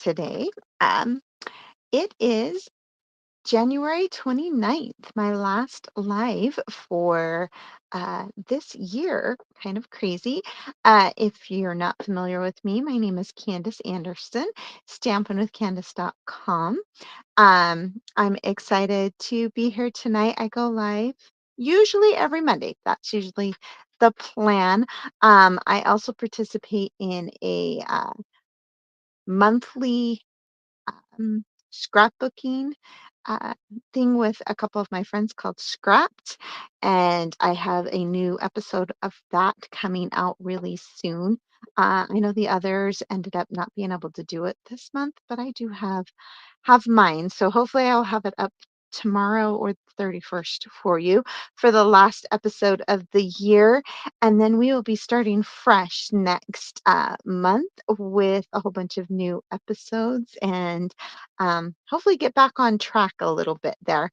today. Um, it is January 29th, my last live for this year. Kind of crazy. If you're not familiar with me, my name is Candace Anderson, stampinwithcandace.com. I'm excited to be here tonight. I go live usually every Monday. That's usually the plan. I also participate in a monthly scrapbooking uh, thing with a couple of my friends called Scrapped. And I have a new episode of that coming out really soon. I know the others ended up not being able to do it this month, but I do have mine. So hopefully I'll have it up tomorrow or the 31st for you for the last episode of the year. And then we will be starting fresh next month with a whole bunch of new episodes and hopefully get back on track a little bit there.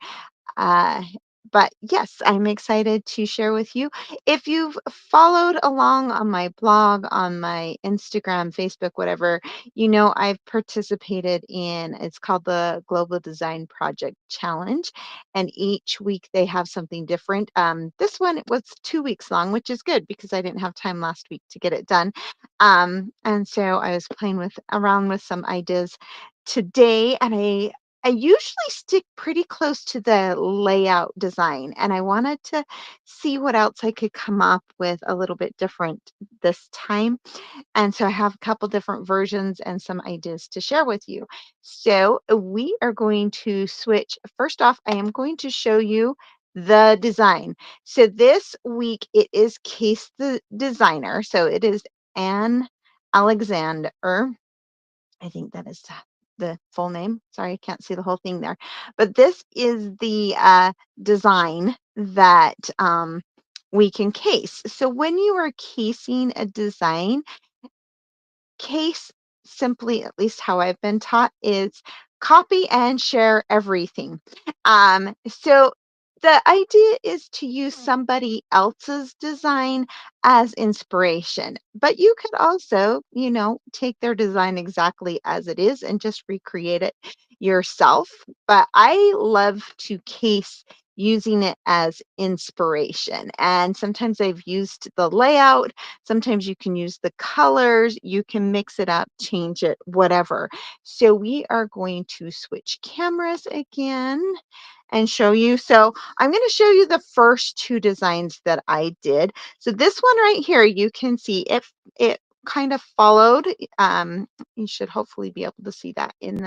Uh, but yes, I'm excited to share with you. If you've followed along on my blog, on my Instagram, Facebook, whatever, you know I've participated in, it's called the Global Design Project Challenge. And each week they have something different. This one was 2 weeks long, which is good because I didn't have time last week to get it done. And so I was playing with around with some ideas today, and I usually stick pretty close to the layout design, and I wanted to see what else I could come up with a little bit different this time. And so I have a couple different versions and some ideas to share with you. So we are going to switch. First off, I am going to show you the design. So this week it is Case the Designer. So it is Anne Alexander. I think that is the full name. Sorry, I can't see the whole thing there. But this is the design that we can case. So when you are casing a design, case simply, at least how I've been taught, is copy and share everything. So the idea is to use somebody else's design as inspiration, but you could also, take their design exactly as it is and just recreate it yourself. But I love to case using it as inspiration. And sometimes I've used the layout. Sometimes you can use the colors, you can mix it up, change it, whatever. So we are going to switch cameras again and show you. So I'm going to show you the first two designs that I did. So this one right here, you can see it kind of followed. You should hopefully be able to see that in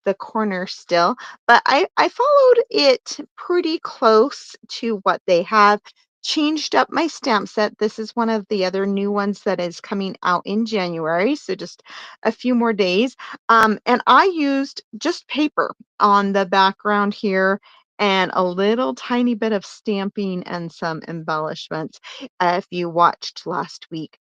the corner still, but I followed it pretty close to what they have. Changed up my stamp set. This is one of the other new ones that is coming out in January, so just a few more days. And I used just paper on the background here and a little tiny bit of stamping and some embellishments. If you watched last week,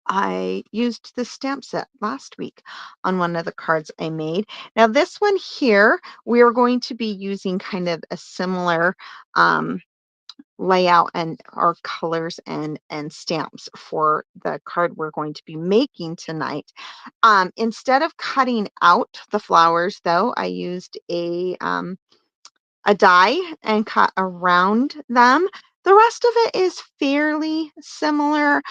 I used the stamp set last week on one of the cards I made. Now, this one here, we are going to be using kind of a similar layout and our colors and stamps for the card we're going to be making tonight. Instead of cutting out the flowers, though, I used a die and cut around them. The rest of it is fairly similar.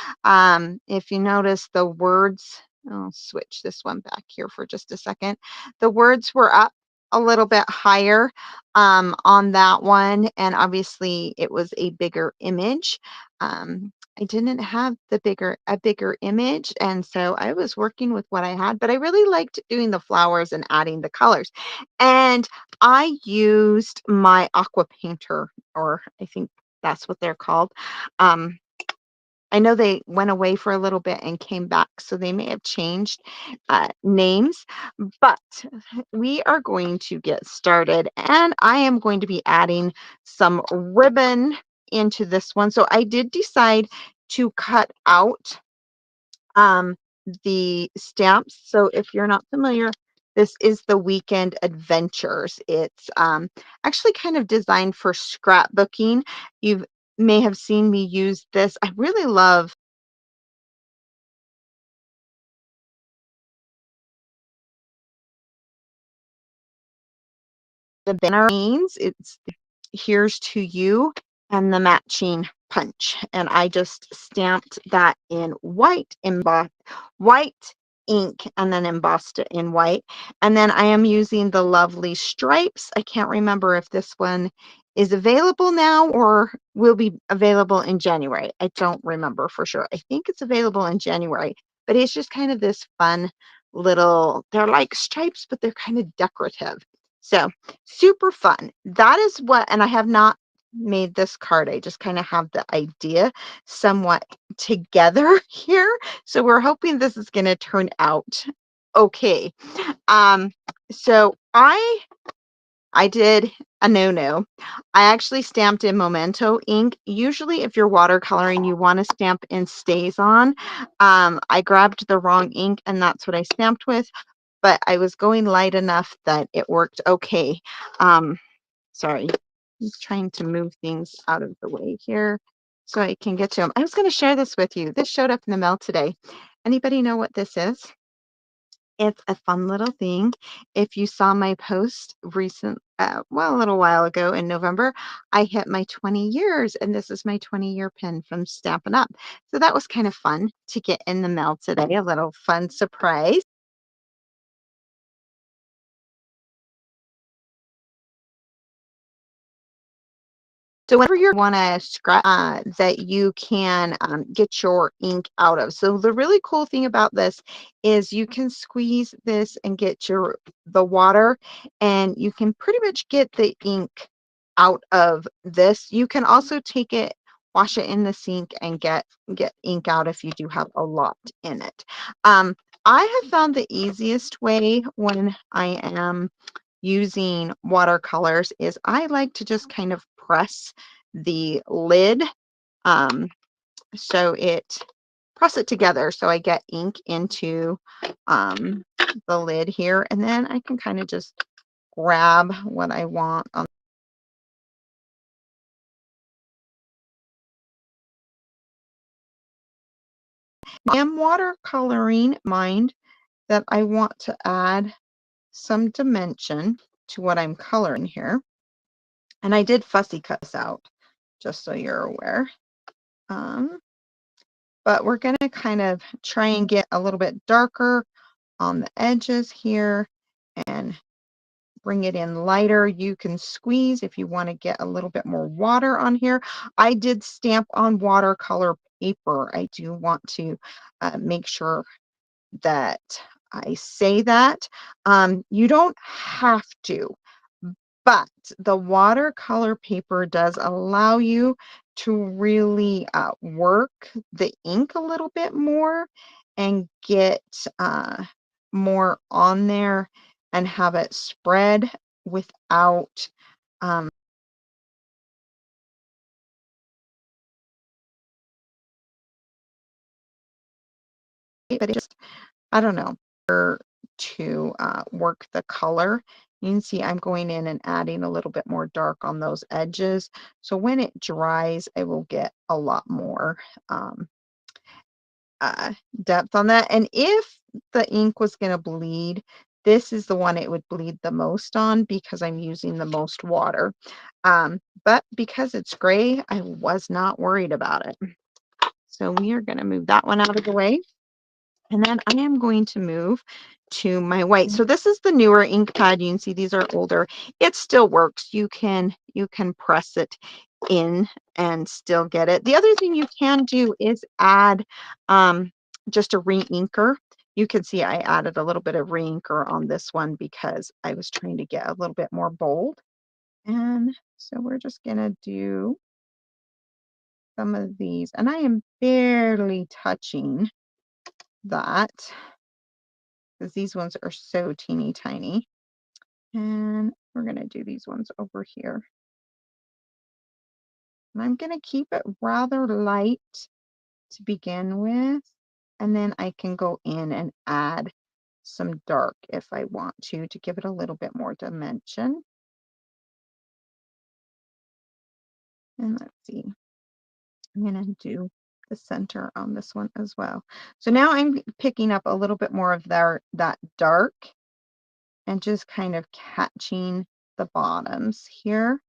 If you notice the words, I'll switch this one back here for just a second. The words were up a little bit higher on that one, and obviously it was a bigger image. I didn't have a bigger image, and so I was working with what I had, but I really liked doing the flowers and adding the colors. And I used my aqua painter, or I think that's what they're called. Um, I know they went away for a little bit and came back, so they may have changed names, but we are going to get started, and I am going to be adding some ribbon into this one. So I did decide to cut out um, the stamps. So if you're not familiar, this is the Weekend Adventures. It's actually kind of designed for scrapbooking. You may have seen me use this. I really love the banner means it's "Here's to you" and the matching punch. And I just stamped that in white ink and then embossed it in white. And then I am using the lovely stripes. I can't remember if this one is available now or will be available in January. I don't remember for sure. I think it's available in January, but it's just kind of this fun little, they're like stripes, but they're kind of decorative. So super fun. That is what, and I have not made this card. I just kind of have the idea somewhat together here. So we're hoping this is going to turn out okay. Um, so I did a no-no. I actually stamped in Memento ink. Usually if you're watercoloring, you want to stamp in StazOn. I grabbed the wrong ink and that's what I stamped with, but I was going light enough that it worked okay. Sorry, I'm trying to move things out of the way here so I can get to them. I was going to share this with you. This showed up in the mail today. Anybody know what this is? It's a fun little thing. If you saw my post a little while ago in November, I hit my 20 years, and this is my 20-year pin from Stampin' Up. So that was kind of fun to get in the mail today, a little fun surprise. So whenever you want to scratch that you can get your ink out of. So the really cool thing about this is you can squeeze this and get the water, and you can pretty much get the ink out of this. You can also take it, wash it in the sink, and get ink out if you do have a lot in it. Um, I have found the easiest way when I am using watercolors is I like to just kind of press the lid um, so it press it together so I get ink into the lid here, and then I can kind of just grab what I want on. I am watercoloring, mind that I want to add some dimension to what I'm coloring here, and I did fussy cut this out just so you're aware. But we're going to kind of try and get a little bit darker on the edges here and bring it in lighter. You can squeeze if you want to get a little bit more water on here. I did stamp on watercolor paper. I do want to make sure that I say that. You don't have to, but the watercolor paper does allow you to really work the ink a little bit more and get more on there and have it spread without um, but it just, I don't know, to work the color. You can see I'm going in and adding a little bit more dark on those edges. So when it dries, I will get a lot more um, uh, depth on that. And if the ink was going to bleed, this is the one it would bleed the most on because I'm using the most water. But because it's gray, I was not worried about it. So we are going to move that one out of the way. And then I am going to move to my white. So this is the newer ink pad. You can see these are older. It still works. You can press it in and still get it. The other thing you can do is add just a re-inker. You can see I added a little bit of re-inker on this one because I was trying to get a little bit more bold. And so we're just going to do some of these. And I am barely touching that, because these ones are so teeny tiny. And we're going to do these ones over here. And I'm going to keep it rather light to begin with. And then I can go in and add some dark if I want to give it a little bit more dimension. And let's see, I'm going to do the center on this one as well. So now I'm picking up a little bit more of that dark and just kind of catching the bottoms here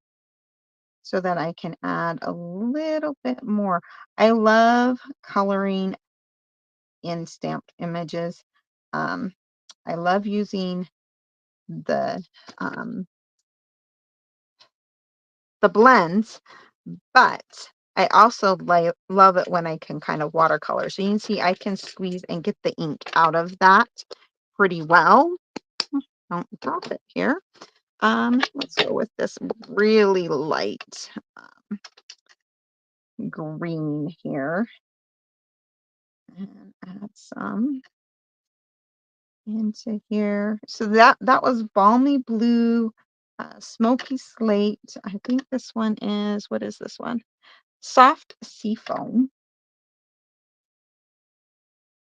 so that I can add a little bit more. I love coloring in stamped images. Um, I love using the um, the blends, but I also love it when I can kind of watercolor. So you can see I can squeeze and get the ink out of that pretty well. Don't drop it here. Let's go with this really light green here and add some into here. So that was balmy blue, smoky slate. I think this one is, what is this one? Soft sea foam.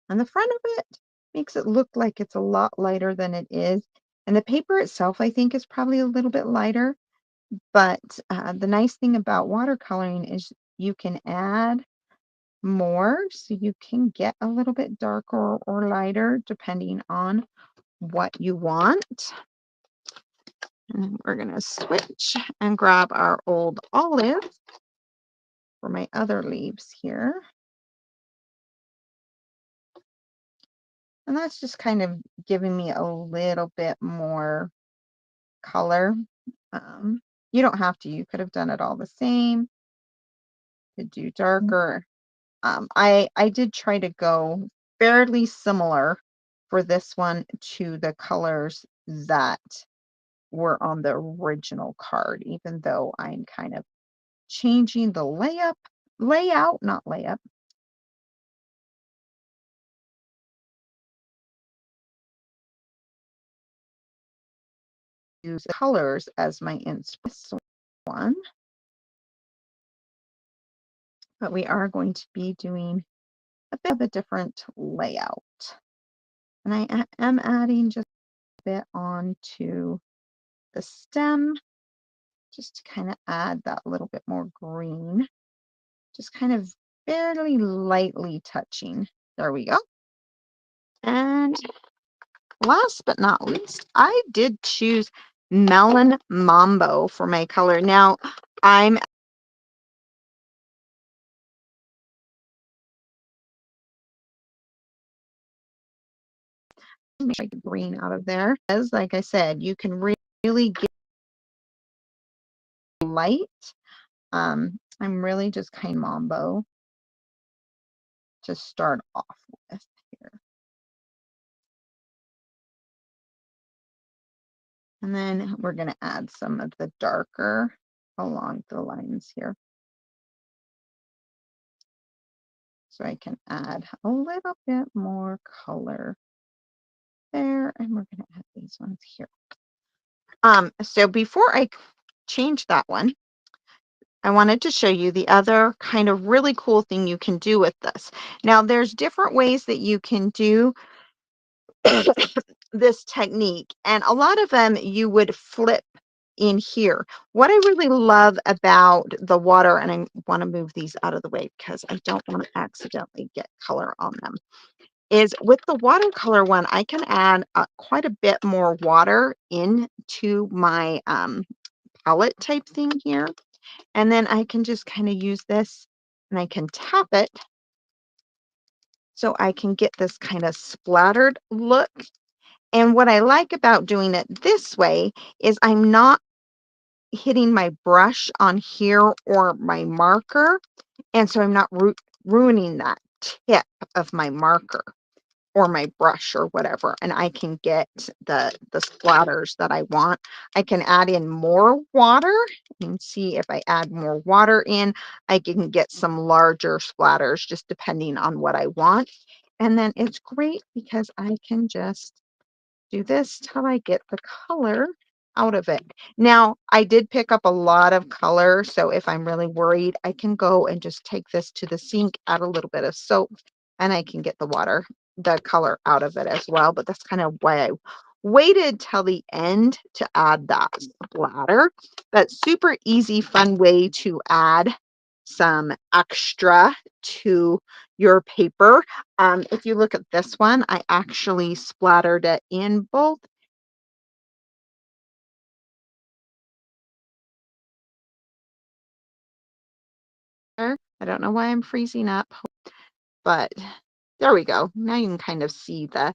And the front of it makes it look like it's a lot lighter than it is. And the paper itself, I think, is probably a little bit lighter. But the nice thing about watercoloring is you can add more, so you can get a little bit darker or lighter depending on what you want. And we're going to switch and grab our old olive for my other leaves here. And that's just kind of giving me a little bit more color. Um, you don't have to. You could have done it all the same. Could do darker. I did try to go fairly similar for this one to the colors that were on the original card, even though I'm kind of changing the layout, not layup. Use colors as my inspiration one, but we are going to be doing a bit of a different layout. And I am adding just a bit onto the stem, just to kind of add that little bit more green, just kind of fairly lightly touching. There we go. And last but not least, I did choose Melon Mambo for my color. Now, I'm make the green out of there. As like I said, you can really get light. I'm really just kind of Mambo to start off with here. And then we're going to add some of the darker along the lines here. So I can add a little bit more color there. And we're going to add these ones here. So before I change that one, I wanted to show you the other kind of really cool thing you can do with this. Now, there's different ways that you can do this technique, and a lot of them you would flip in here. What I really love about the water, and I want to move these out of the way because I don't want to accidentally get color on them, is with the watercolor one, I can add quite a bit more water into my palette type thing here. And then I can just kind of use this and I can tap it so I can get this kind of splattered look. And what I like about doing it this way is I'm not hitting my brush on here or my marker. And so I'm not ruining that tip of my marker or my brush or whatever, and I can get the splatters that I want. I can add in more water and see if I add more water in, I can get some larger splatters just depending on what I want. And then it's great because I can just do this till I get the color out of it. Now, I did pick up a lot of color, so if I'm really worried, I can go and just take this to the sink, add a little bit of soap, and I can get the color out of it as well. But that's kind of why I waited till the end to add that splatter. But super easy, fun way to add some extra to your paper. If you look at this one, I actually splattered it in both I don't know why I'm freezing up, but there we go. Now you can kind of see the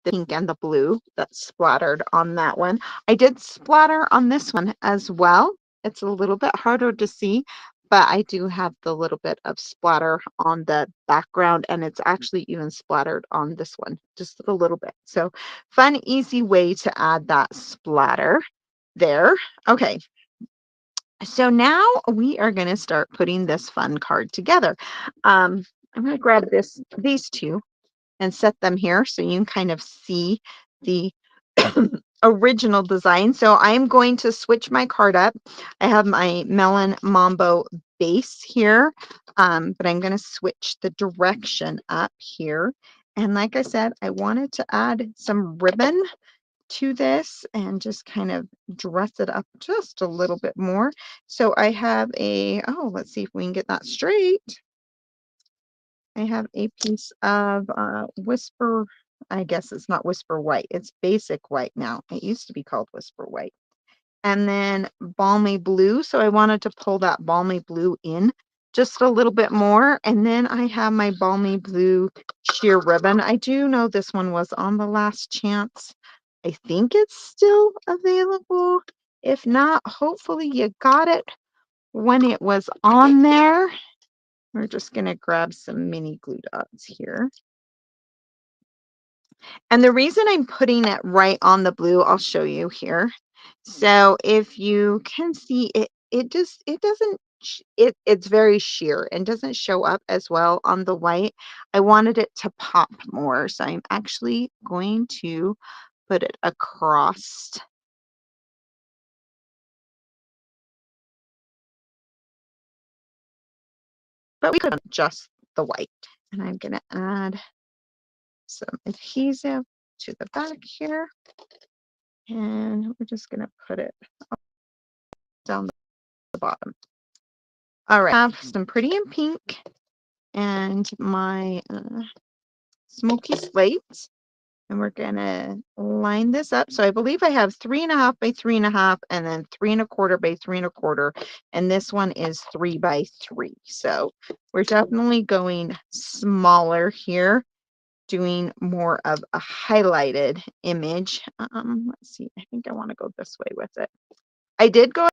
pink and the blue that's splattered on that one. I did splatter on this one as well. It's a little bit harder to see, but I do have the little bit of splatter on the background, and it's actually even splattered on this one, just a little bit. So fun, easy way to add that splatter there. Okay, so now we are going to start putting this fun card together. I'm going to grab these two and set them here so you can kind of see the original design. So I'm going to switch my card up. I have my Melon Mambo base here, but I'm going to switch the direction up here. And like I said, I wanted to add some ribbon to this and just kind of dress it up just a little bit more. So I have let's see if we can get that straight. I have a piece of Whisper, I guess it's not Whisper White, it's Basic White now. It used to be called Whisper White. And then Balmy Blue, so I wanted to pull that Balmy Blue in just a little bit more. And then I have my Balmy Blue sheer ribbon. I do know this one was on the last chance. I think it's still available. If not, hopefully you got it when it was on there. We're just going to grab some mini glue dots here. And the reason I'm putting it right on the blue, I'll show you here. So if you can see it, it's very sheer and doesn't show up as well on the white. I wanted it to pop more. So I'm actually going to put it across. But we could just the white. And I'm going to add some adhesive to the back here. And we're just going to put it down the bottom. All right, I have some Pretty in Pink and my Smoky Slate. And we're going to line this up. So I believe I have 3.5 by 3.5 and then 3.25 by 3.25. And this one is 3 by 3. So we're definitely going smaller here, doing more of a highlighted image. Let's see, I think I want to go this way with it. I did go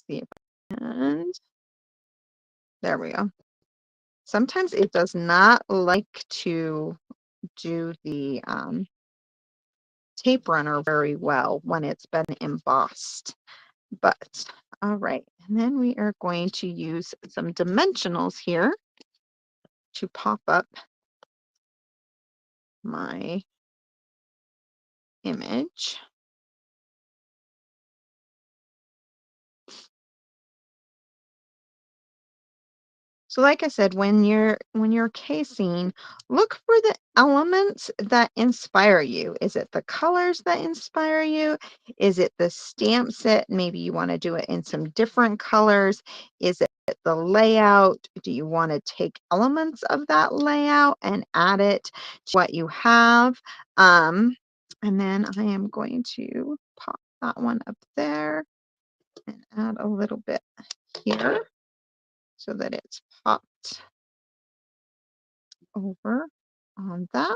see, and there we go. Sometimes it does not like to do the tape runner very well when it's been embossed. But all right, and then we are going to use some dimensionals here to pop up my image. So like I said, when you're casing, look for the elements that inspire you. Is it the colors that inspire you? Is it the stamp set? Maybe you want to do it in some different colors. Is it the layout? Do you want to take elements of that layout and add it to what you have? And then I am going to pop that one up there and add a little bit here so that it's popped over on that.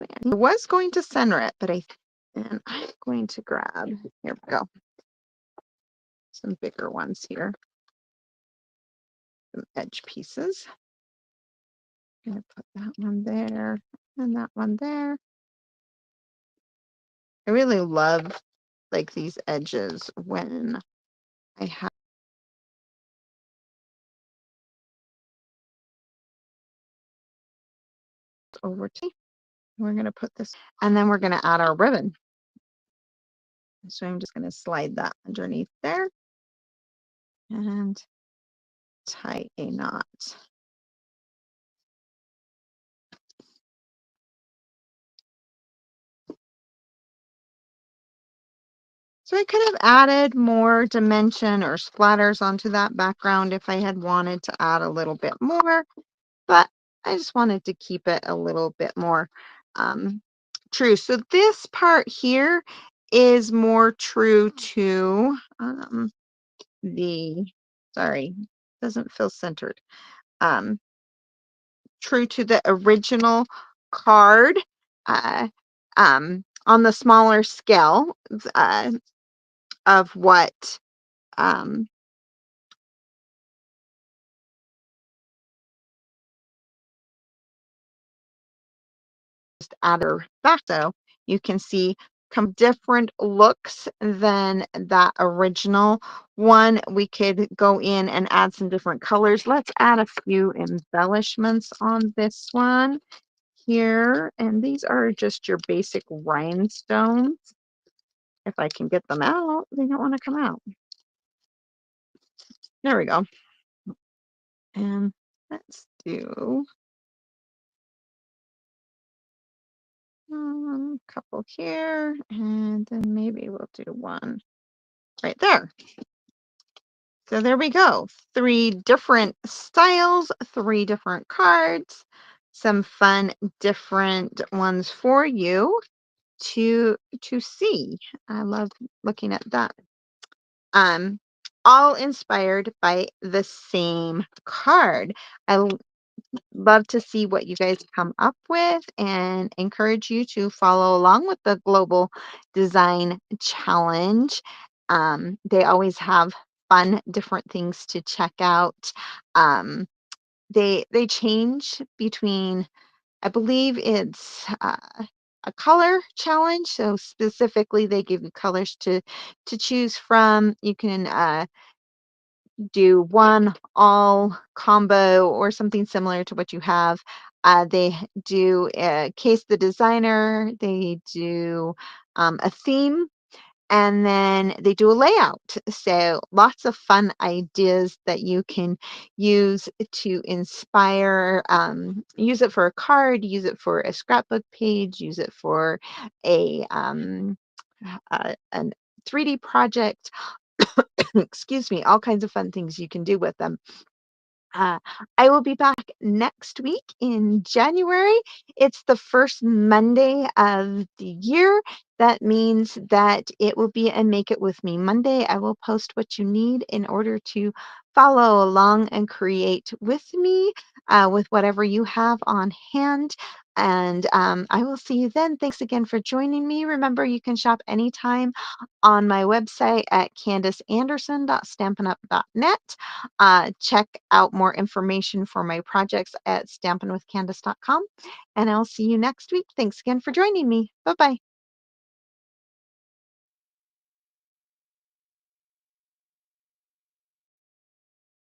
I was going to center it, but I'm going to grab, here we go, some bigger ones here, some edge pieces. I'm going to put that one there and that one there. I really love like these edges when I have over to. We're going to put this, and then we're going to add our ribbon. So I'm just going to slide that underneath there and tie a knot. So I could have added more dimension or splatters onto that background if I had wanted to add a little bit more, but I just wanted to keep it a little bit more um, true. So this part here is more true to the, sorry, doesn't feel centered. Um, True to the original card on the smaller scale uh, of what um, adder back. So you can see different looks than that original one. We could go in and add some different colors. Let's add a few embellishments on this one here. And these are just your basic rhinestones. If I can get them out, they don't want to come out. There we go. And let's do a couple here, and then maybe we'll do one right there. So there we go. 3 different styles, 3 different cards, some fun different ones for you to see. I love looking at that. Um, all inspired by the same card. I love to see what you guys come up with and encourage you to follow along with the Global Design Challenge. They always have fun, different things to check out. They change between, I believe it's a color challenge. So specifically, they give you colors to choose from. You can do one all combo or something similar to what you have. They do Case the Designer, they do a theme, and then they do a layout. So lots of fun ideas that you can use to inspire. Use it for a card, use it for a scrapbook page, use it for a 3D project. Excuse me, all kinds of fun things you can do with them. Uh, I will be back next week in January. It's the first Monday of the year. That means that it will be a Make It With Me Monday. I will post what you need in order to follow along and create with me with whatever you have on hand. And I will see you then. Thanks again for joining me. Remember, you can shop anytime on my website at candaceanderson.stampinup.net. Check out more information for my projects at stampinwithcandace.com. And I'll see you next week. Thanks again for joining me. Bye bye.